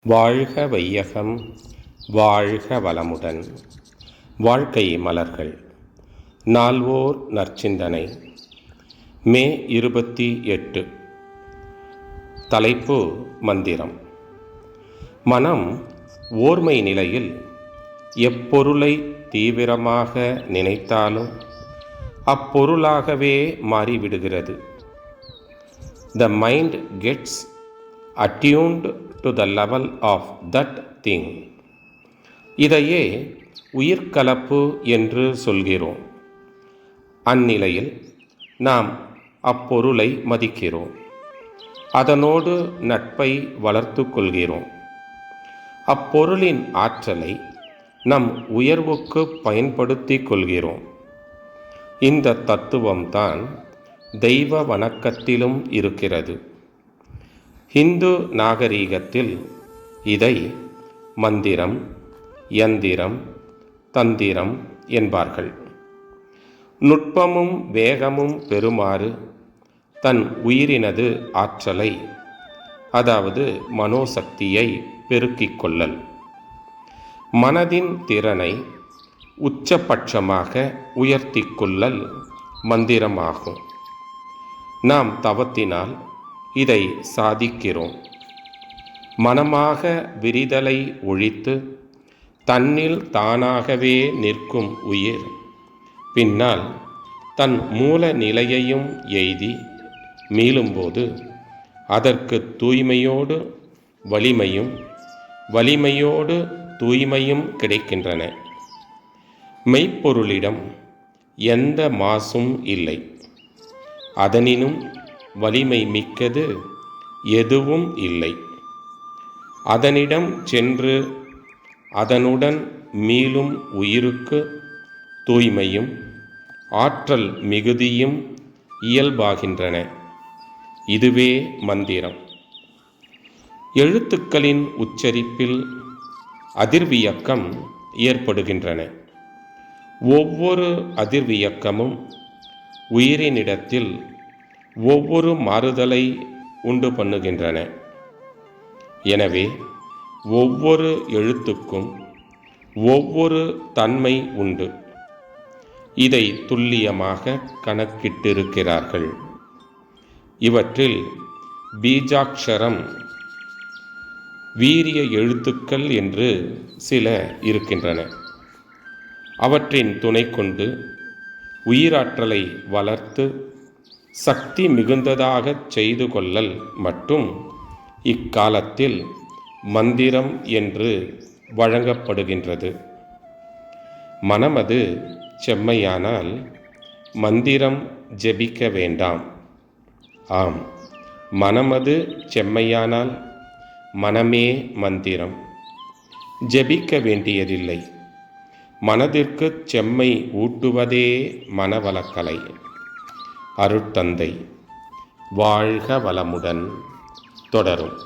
வாழ்க வையகம், வாழ்க வளமுடன். வாழ்க்கை மலர்கள். நால்வோர் நற்சிந்தனை. மே 28. தலைப்பு மந்திரம். மனம் ஓர்மை நிலையில் எப்பொருளை தீவிரமாக நினைத்தாலும் அப்பொருளாகவே மாறிவிடுகிறது. The mind gets attuned to the level of that thing. இதையே உயிர்கலப்பு என்று சொல்கிறோம். அந்நிலையில் நாம் அப்பொருளை மதிக்கிறோம், அதனோடு நட்பை வளர்த்து கொள்கிறோம். அப்பொருளின் ஆற்றலை நம் உயர்வுக்கு பயன்படுத்தி கொள்கிறோம். இந்த தத்துவம்தான் தெய்வ வணக்கத்திலும் இருக்கிறது. ஹிந்து நாகரீகத்தில் இதை மந்திரம், யந்திரம், தந்திரம் என்பார்கள். நுட்பமும் வேகமும் பெறுமாறு தன் உயிரினது ஆற்றலை, அதாவது மனோசக்தியை பெருக்கிக் கொள்ளல், மனதின் திறனை உச்சபட்சமாக உயர்த்தி கொள்ளல் மந்திரமாகும். நாம் தவத்தினால் இதை சாதிக்கிறோம். மனமாக விரிதலை ஒழித்து தன்னில் தானாகவே நிற்கும் உயிர் பின்னால் தன் மூல நிலையையும் எய்தி மீளும்போது அதற்கு தூய்மையோடு வலிமையும், வலிமையோடு தூய்மையும் கிடைக்கின்றன. மெய்ப்பொருளிடம் எந்த மாசும் இல்லை. அதனினும் வலிமை மிக்கது எதுவும் இல்லை. அதனிடம் சென்று அதனுடன் மீளும் உயிருக்கு தூய்மையும் ஆற்றல் மிகுதியும் இயல்பாகின்றன. இதுவே மந்திரம். எழுத்துக்களின் உச்சரிப்பில் அதிர்வியக்கம் ஏற்படுகின்றன. ஒவ்வொரு அதிர்வியக்கமும் உயிரினிடத்தில் ஒவ்வொரு மாறுதலை உண்டு பண்ணுகின்றன. எனவே ஒவ்வொரு எழுத்துக்கும் ஒவ்வொரு தன்மை உண்டு. இதை துல்லியமாக கணக்கிட்டிருக்கிறார்கள். இவற்றில் பீஜாட்சரம், வீரிய எழுத்துக்கள் என்று சில இருக்கின்றன. அவற்றின் துணை கொண்டு உயிராற்றலை வளர்த்து சக்தி மிகுந்ததாகச் செய்து கொள்ளல் மட்டும் இக்காலத்தில் மந்திரம் என்று வழங்கப்படுகின்றது. மனமது செம்மையானால் மந்திரம் ஜெபிக்க வேண்டாம். ஆம், மனமது செம்மையானால் மனமே மந்திரம். ஜெபிக்க வேண்டியதில்லை. மனதிற்கு செம்மை ஊட்டுவதே மனவளக்கலை. அருட்தந்தை. வாழ்க வளமுடன். தொடரும்.